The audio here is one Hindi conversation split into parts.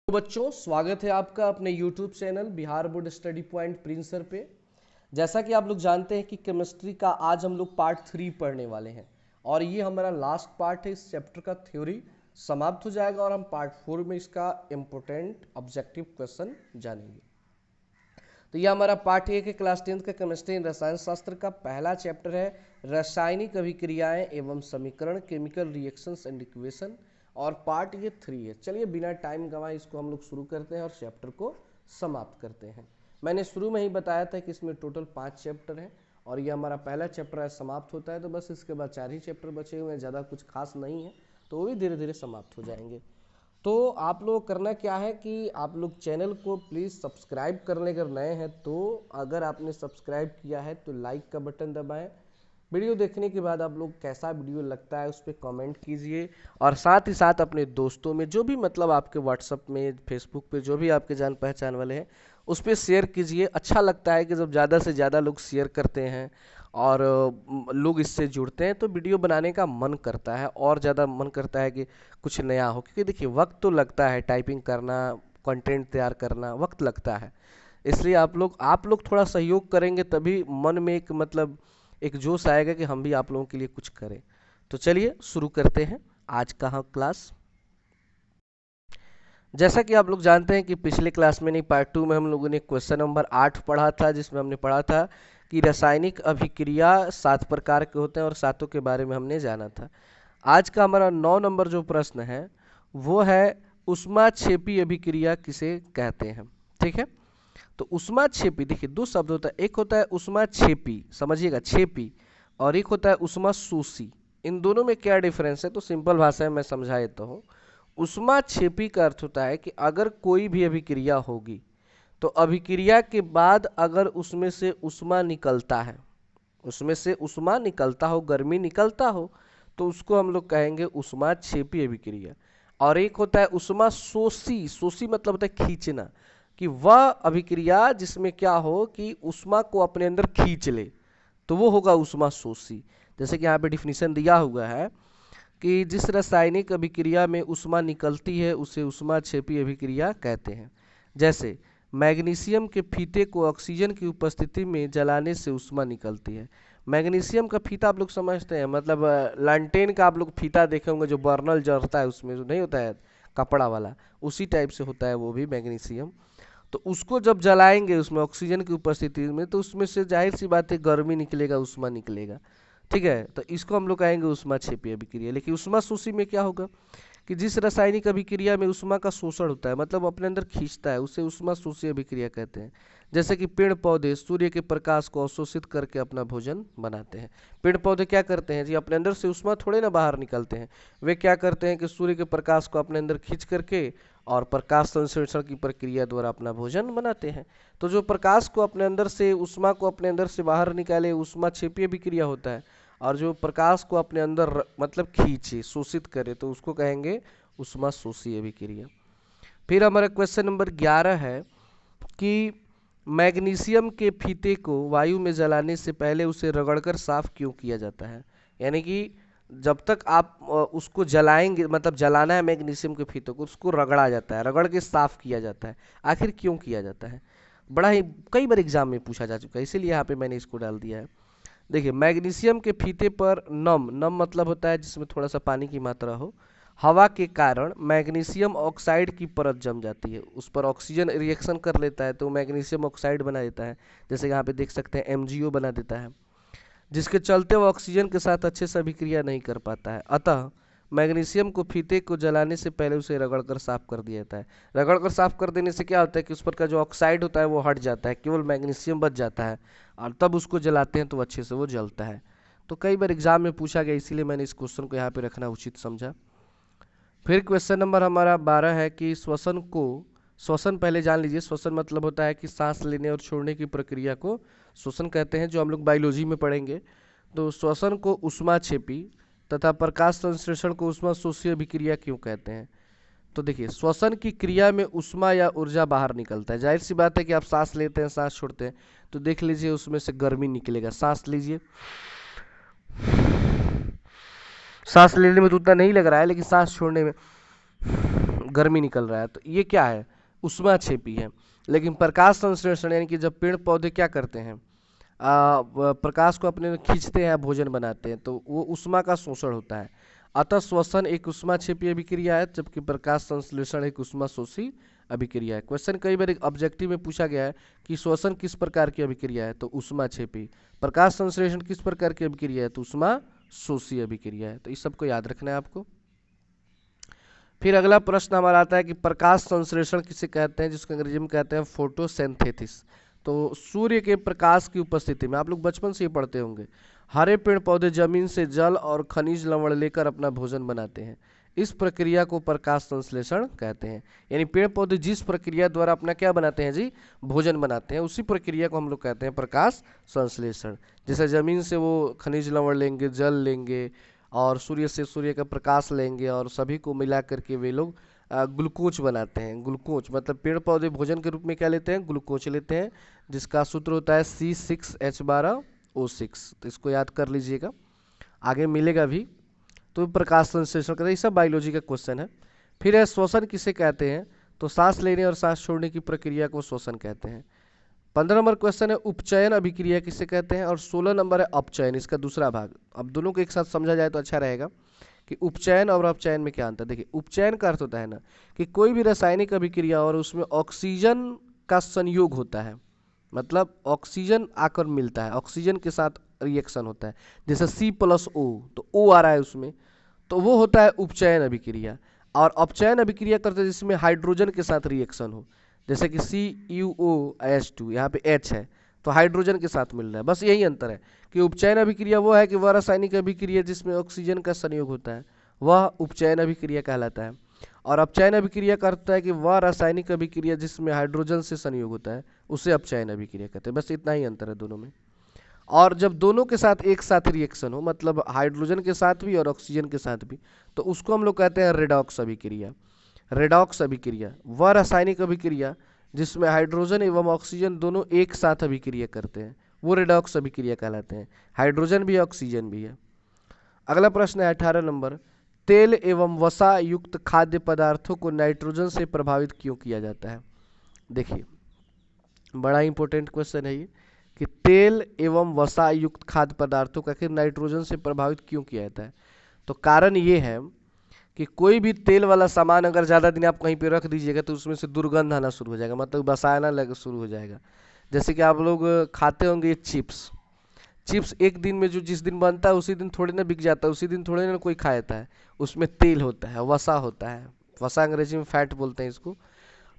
तो बच्चों, स्वागत है आपका अपने YouTube channel Bihar board study point Prince sir पे। जैसा कि आप लोग जानते हैं कि केमिस्ट्री का आज हम लोग पार्ट 3 पढ़ने वाले हैं और ये हमारा लास्ट पार्ट है। इस चैप्टर का थ्योरी समाप्त हो जाएगा और हम पार्ट 4 में इसका इम्पोर्टेंट ऑब्जेक्टिव क्वेश्चन जानेंगे। तो ये हमारा पार्ट 1 है क्लास 10 का केमिस्ट्री एंड रसायन शास्त्र का पहला चैप्टर है रासायनिक अभिक्रियाएं एवं समीकरण, केमिकल रिएक्शंस एंड इक्वेशन, और पार्ट ये 3 है। चलिए बिना टाइम गंवाए इसको हम लोग शुरू करते हैं और चैप्टर को समाप्त करते हैं। मैंने शुरू में ही बताया था कि इसमें टोटल 5 चैप्टर हैं और ये हमारा पहला चैप्टर आज समाप्त होता है, तो बस इसके बाद 4 ही चैप्टर बचे हुए हैं, ज़्यादा कुछ खास नहीं है, तो वो भी धीरे धीरे समाप्त हो जाएंगे। तो आप लोग करना क्या है कि आप लोग चैनल को प्लीज़ सब्सक्राइब कर लें अगर नए हैं तो। अगर आपने सब्सक्राइब किया है तो लाइक का बटन दबाएं। वीडियो देखने के बाद आप लोग कैसा वीडियो लगता है उस पर कमेंट कीजिए और साथ ही साथ अपने दोस्तों में जो भी मतलब आपके व्हाट्सएप में, फेसबुक पे जो भी आपके जान पहचान वाले हैं उस पर शेयर कीजिए। अच्छा लगता है कि जब ज़्यादा से ज़्यादा लोग शेयर करते हैं और लोग इससे जुड़ते हैं तो वीडियो बनाने का मन करता है और ज़्यादा मन करता है कि कुछ नया हो, क्योंकि देखिए वक्त तो लगता है, टाइपिंग करना, कंटेंट तैयार करना वक्त लगता है। इसलिए आप लोग थोड़ा सहयोग करेंगे तभी मन में एक मतलब एक जोश आएगा कि हम भी आप लोगों के लिए कुछ करें। तो चलिए शुरू करते हैं आज का क्लास। जैसा कि आप लोग जानते हैं कि पिछले क्लास में नहीं पार्ट 2 में हम लोगों ने क्वेश्चन नंबर 8 पढ़ा था, जिसमें हमने पढ़ा था कि रासायनिक अभिक्रिया 7 प्रकार के होते हैं और सातों के बारे में हमने जाना था। आज का हमारा 9 नंबर जो प्रश्न है वो है ऊष्माक्षेपी अभिक्रिया किसे कहते हैं। ठीक है, तो ऊष्माक्षेपी देखिए दो शब्द होता है, एक होता है ऊष्माक्षेपी, समझिएगा छेपी, और एक होता है ऊष्माशोषी। इन दोनों में क्या डिफरेंस है तो सिंपल भाषा में मैं समझा देता हूँ। ऊष्माक्षेपी का अर्थ होता है कि अगर कोई भी अभिक्रिया होगी तो अभिक्रिया के बाद अगर उसमें से ऊष्मा निकलता है, उसमें से ऊष्मा निकलता हो, गर्मी निकलता हो, तो उसको हम लोग कहेंगे ऊष्माक्षेपी अभिक्रिया। और एक होता है ऊष्माशोषी, शोषी मतलब होता है खींचना, कि वह अभिक्रिया जिसमें क्या हो कि ऊष्मा को अपने अंदर खींच ले, तो वो होगा ऊष्माशोषी। जैसे कि यहाँ पे डिफिनीशन दिया हुआ है कि जिस रासायनिक अभिक्रिया में ऊष्मा निकलती है उसे ऊष्माक्षेपी अभिक्रिया कहते हैं। जैसे मैग्नीशियम के फीते को ऑक्सीजन की उपस्थिति में जलाने से ऊष्मा निकलती है। मैग्नीशियम का फीता आप लोग समझते हैं, मतलब लालटेन का आप लोग फीता देखे होंगे जो बर्नल जलता है, उसमें जो नहीं होता है कपड़ा वाला, उसी टाइप से होता है वो भी मैग्नीशियम। तो उसको जब जलाएंगे उसमें ऑक्सीजन की उपस्थिति में तो उसमें से जाहिर सी बात है गर्मी निकलेगा, ऊष्मा निकलेगा। ठीक है, तो इसको हम लोग कहेंगे ऊष्माक्षेपी अभिक्रिया। लेकिन ऊष्माशोषी में क्या होगा कि जिस रासायनिक अभिक्रिया में ऊष्मा का शोषण होता है, मतलब अपने अंदर खींचता है, उसे ऊष्माशोषी अभिक्रिया कहते हैं। जैसे कि पेड़ पौधे सूर्य के प्रकाश को अवशोषित करके अपना भोजन बनाते हैं। पेड़ पौधे क्या करते हैं जी, अपने अंदर से ऊष्मा थोड़े ना बाहर निकलते हैं, वे क्या करते हैं कि सूर्य के प्रकाश को अपने अंदर खींच करके और प्रकाश संश्लेषण की प्रक्रिया द्वारा अपना भोजन बनाते हैं। तो जो प्रकाश को अपने अंदर से, ऊष्मा को अपने अंदर से बाहर निकाले, ऊष्माक्षेपी अभिक्रिया होता है। और जो प्रकाश को अपने अंदर मतलब खींचे, शोषित करे, तो उसको कहेंगे ऊष्माशोषी अभिक्रिया। फिर हमारा क्वेश्चन नंबर 11 है कि मैग्नीशियम के फीते को वायु में जलाने से पहले उसे रगड़कर साफ क्यों किया जाता है। यानी कि जब तक आप उसको जलाएंगे, मतलब जलाना है मैग्नीशियम के फीते को, उसको रगड़ा जाता है, रगड़ के साफ किया जाता है। आखिर क्यों किया जाता है, बड़ा ही कई बार एग्जाम में पूछा जा चुका है, इसीलिए यहाँ पे मैंने इसको डाल दिया है। देखिए मैग्नीशियम के फीते पर नम, नम मतलब होता है जिसमें थोड़ा सा पानी की मात्रा हो, हवा के कारण मैग्नीशियम ऑक्साइड की परत जम जाती है, उस पर ऑक्सीजन रिएक्शन कर लेता है तो मैग्नीशियम ऑक्साइड बना देता है। जैसे यहाँ पे देख सकते हैं MgO बना देता है, जिसके चलते वो ऑक्सीजन के साथ अच्छे से अभिक्रिया नहीं कर पाता है। अतः मैग्नीशियम को फीते को जलाने से पहले उसे रगड़कर साफ कर दिया जाता है। रगड़कर साफ कर देने से क्या होता है कि उस पर का जो ऑक्साइड होता है वो हट जाता है, केवल मैग्नीशियम बच जाता है, और तब उसको जलाते हैं तो अच्छे से वो जलता है। तो कई बार एग्जाम में पूछा गया, इसीलिए मैंने इस क्वेश्चन को यहाँ पे रखना उचित समझा। फिर क्वेश्चन नंबर हमारा 12 है कि श्वसन पहले जान लीजिए। श्वसन मतलब होता है कि सांस लेने और छोड़ने की प्रक्रिया को श्वसन कहते हैं, जो हम लोग बायोलॉजी में पढ़ेंगे। तो श्वसन को ऊष्माक्षेपी तथा प्रकाश संश्लेषण को ऊष्माशोषी अभिक्रिया क्यों कहते हैं। तो देखिए श्वसन की क्रिया में ऊष्मा या ऊर्जा बाहर निकलता है। जाहिर सी बात है कि आप सांस लेते हैं, सांस छोड़ते हैं, तो देख लीजिए उसमें से गर्मी निकलेगा। सांस लीजिए, सांस लेने में तो उतना नहीं लग रहा है, लेकिन सांस छोड़ने में गर्मी निकल रहा है, तो ये क्या है, उष्माक्षेपी है। लेकिन प्रकाश संश्लेषण यानी कि जब पेड़ पौधे क्या करते हैं, प्रकाश को अपने में खींचते हैं, भोजन बनाते हैं, तो वो उष्मा का शोषण होता है। अतः श्वसन एक उष्माक्षेपी अभिक्रिया है, जबकि प्रकाश संश्लेषण एक उष्मा शोषी अभिक्रिया है। क्वेश्चन कई बार ऑब्जेक्टिव में पूछा गया है कि श्वसन किस प्रकार की अभिक्रिया है, तो उष्माक्षेपी। प्रकाश संश्लेषण किस प्रकार की अभिक्रिया है, तो उष्मा शोषी अभिक्रिया है। तो इस सबको याद रखना है आपको। फिर अगला प्रश्न हमारा आता है कि प्रकाश संश्लेषण किसे कहते हैं, जिसको अंग्रेजी में कहते हैं फोटोसिंथेसिस। तो सूर्य के प्रकाश की उपस्थिति में, आप लोग बचपन से ही पढ़ते होंगे, हरे पेड़ पौधे जमीन से जल और खनिज लवण लेकर अपना भोजन बनाते हैं। इस प्रक्रिया को प्रकाश संश्लेषण कहते हैं। यानी पेड़ पौधे जिस प्रक्रिया द्वारा अपना क्या बनाते हैं जी, भोजन बनाते हैं, उसी प्रक्रिया को हम लोग कहते हैं प्रकाश संश्लेषण। जैसे जमीन से वो खनिज लवण लेंगे, जल लेंगे, और सूर्य से सूर्य का प्रकाश लेंगे, और सभी को मिला करके वे लोग ग्लूकोज बनाते हैं। ग्लूकोज मतलब पेड़ पौधे भोजन के रूप में क्या लेते हैं, ग्लूकोज लेते हैं, जिसका सूत्र होता है C6H12O6। तो इसको याद कर लीजिएगा, आगे मिलेगा भी। तो प्रकाश संश्लेषण कहते हैं। ये सब बायोलॉजी का क्वेश्चन है। फिर है श्वसन किसे कहते हैं, तो सांस लेने और सांस छोड़ने की प्रक्रिया को श्वसन कहते हैं। 15 नंबर क्वेश्चन है उपचयन अभिक्रिया किसे कहते हैं, और 16 नंबर है अपचयन, इसका दूसरा भाग। अब दोनों को एक साथ समझा जाए तो अच्छा रहेगा कि उपचयन और अपचयन में क्या अंतर। देखिए, उपचयन का अर्थ होता है ना कि कोई भी रासायनिक अभिक्रिया और उसमें ऑक्सीजन का संयोग होता है, मतलब ऑक्सीजन आकर मिलता है, ऑक्सीजन के साथ रिएक्शन होता है। जैसे C+O, तो O आ रहा है उसमें, तो वो होता है उपचयन अभिक्रिया। और अपचयन अभिक्रिया करते हैं जिसमें हाइड्रोजन के साथ रिएक्शन हो, जैसे कि CuOH2, यहाँ पे H है तो हाइड्रोजन के साथ मिल रहा है। बस यही अंतर है कि उपचयन अभिक्रिया वो है कि वह रासायनिक अभिक्रिया जिसमें ऑक्सीजन का संयोग होता है, वह उपचयन अभिक्रिया कहलाता है। और अपचयन अभिक्रिया करता है कि वह रासायनिक अभिक्रिया जिसमें हाइड्रोजन से संयोग होता है, उसे अपचयन अभिक्रिया कहते हैं। बस इतना ही अंतर है दोनों में। और जब दोनों के साथ एक साथ रिएक्शन हो, मतलब हाइड्रोजन के साथ भी और ऑक्सीजन के साथ भी, तो उसको हम लोग कहते हैं रेडॉक्स अभिक्रिया। रेडॉक्स अभिक्रिया वह रासायनिक अभिक्रिया जिसमें हाइड्रोजन एवं ऑक्सीजन दोनों एक साथ अभिक्रिया करते हैं, वो रेडॉक्स अभिक्रिया कहलाते हैं। हाइड्रोजन भी है, ऑक्सीजन भी है। अगला प्रश्न है 18 नंबर, तेल एवं वसा युक्त खाद्य पदार्थों को नाइट्रोजन से प्रभावित क्यों किया जाता है। देखिए, बड़ा इंपॉर्टेंट क्वेश्चन है ये कि तेल एवं वसा युक्त खाद्य पदार्थों का आखिर नाइट्रोजन से प्रभावित क्यों किया जाता है। तो कारण ये है कि कोई भी तेल वाला सामान अगर ज़्यादा दिन आप कहीं पे रख दीजिएगा तो उसमें से दुर्गंध आना शुरू हो जाएगा, मतलब बसाना लग शुरू हो जाएगा। जैसे कि आप लोग खाते होंगे चिप्स, एक दिन में जो जिस दिन बनता है उसी दिन थोड़ी ना बिक जाता है, उसी दिन थोड़ी ना कोई खाता है, उसमें तेल होता है, वसा होता है। वसा अंग्रेजी में फैट बोलते हैं इसको।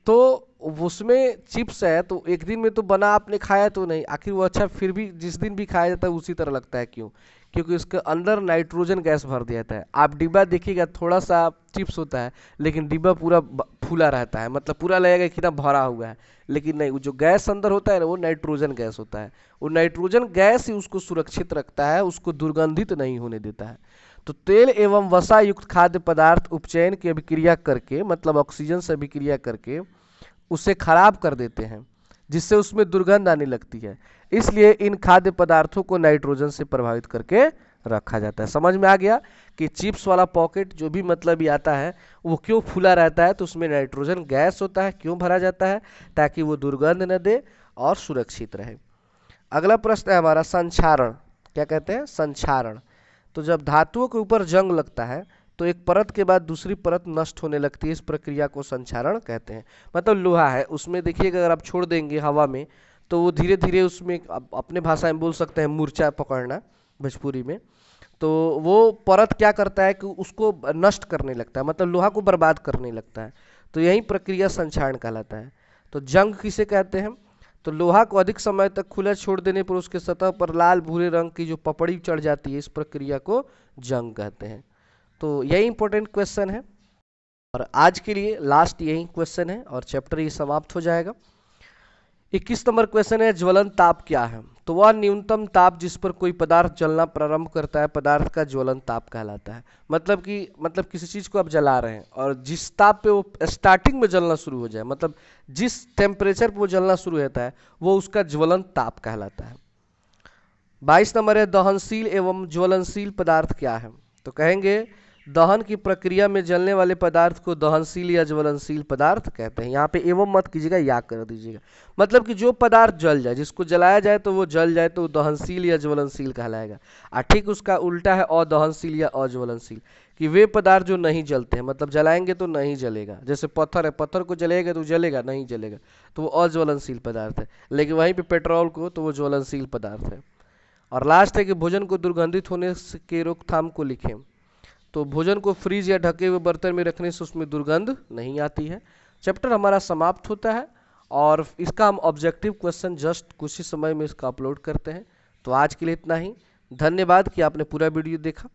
तो उसमें चिप्स है तो एक दिन में तो बना, आपने खाया तो नहीं, आखिर वो अच्छा फिर भी जिस दिन भी खाया जाता है उसी तरह लगता है। क्यों? क्योंकि उसके अंदर नाइट्रोजन गैस भर दिया जाता है। आप डिब्बा देखिएगा, थोड़ा सा चिप्स होता है लेकिन डिब्बा पूरा फूला रहता है, मतलब पूरा लगेगा कितना भरा हुआ है, लेकिन नहीं, वो जो गैस अंदर होता है ना, वो नाइट्रोजन गैस होता है। वो नाइट्रोजन गैस ही उसको सुरक्षित रखता है, उसको दुर्गंधित नहीं होने देता है। तो तेल एवं वसा युक्त खाद्य पदार्थ उपचयन की अभिक्रिया करके, मतलब ऑक्सीजन से अभिक्रिया करके उसे खराब कर देते हैं, जिससे उसमें दुर्गंध आने लगती है। इसलिए इन खाद्य पदार्थों को नाइट्रोजन से प्रभावित करके रखा जाता है। समझ में आ गया कि चिप्स वाला पॉकेट जो भी मतलब ही आता है वो क्यों फूला रहता है, तो उसमें नाइट्रोजन गैस होता है। क्यों भरा जाता है? ताकि वो दुर्गंध न दे और सुरक्षित रहे। अगला प्रश्न है हमारा संक्षारण। क्या कहते हैं? संक्षारण। तो जब धातुओं के ऊपर जंग लगता है तो एक परत के बाद दूसरी परत नष्ट होने लगती है, इस प्रक्रिया को संक्षारण कहते हैं। मतलब लोहा है, उसमें देखिएगा अगर आप छोड़ देंगे हवा में तो वो धीरे धीरे उसमें, अपने भाषा में बोल सकते हैं मूर्छा पकड़ना भोजपुरी में, तो वो परत क्या करता है कि उसको नष्ट करने लगता है, मतलब लोहा को बर्बाद करने लगता है। तो यही प्रक्रिया संक्षारण कहलाता है। तो जंग किसे कहते हैं? तो लोहा को अधिक समय तक खुला छोड़ देने पर उसके सतह पर लाल भूरे रंग की जो पपड़ी चढ़ जाती है, इस प्रक्रिया को जंग कहते हैं। तो यही इंपॉर्टेंट क्वेश्चन है और आज के लिए लास्ट यही क्वेश्चन है और चैप्टर ये समाप्त हो जाएगा। 21 नंबर क्वेश्चन है ज्वलन ताप क्या है? तो वह न्यूनतम ताप जिस पर कोई पदार्थ जलना प्रारंभ करता है, पदार्थ का ज्वलन ताप कहलाता है। मतलब किसी चीज को आप जला रहे हैं और जिस ताप पे वो स्टार्टिंग में जलना शुरू हो जाए, मतलब जिस टेम्परेचर पे वो जलना शुरू होता है, वो उसका ज्वलन ताप कहलाता है। 22 नंबर है दहनशील एवं ज्वलनशील पदार्थ क्या है? तो कहेंगे दहन की प्रक्रिया में जलने वाले पदार्थ को दहनशील या ज्वलनशील पदार्थ कहते हैं। यहाँ पे एवं मत कीजिएगा, या कर दीजिएगा। मतलब कि जो पदार्थ जल जाए, जिसको जलाया जाए तो वो जल जाए, तो वो दहनशील या ज्वलनशील कहलाएगा। और ठीक उसका उल्टा है अदहनशील या अज्वलनशील, कि वे पदार्थ जो नहीं जलते हैं, मतलब जलाएंगे तो नहीं जलेगा। जैसे पत्थर है, पत्थर को जलेगा तो जलेगा, नहीं जलेगा, तो वो अज्वलनशील पदार्थ है। लेकिन वहीं पे पेट्रोल को तो वो ज्वलनशील पदार्थ है। और लास्ट है कि भोजन को दुर्गंधित होने के रोकथाम को लिखें। तो भोजन को फ्रीज या ढके हुए बर्तन में रखने से उसमें दुर्गंध नहीं आती है। चैप्टर हमारा समाप्त होता है और इसका हम ऑब्जेक्टिव क्वेश्चन जस्ट कुछ ही समय में इसका अपलोड करते हैं। तो आज के लिए इतना ही। धन्यवाद कि आपने पूरा वीडियो देखा।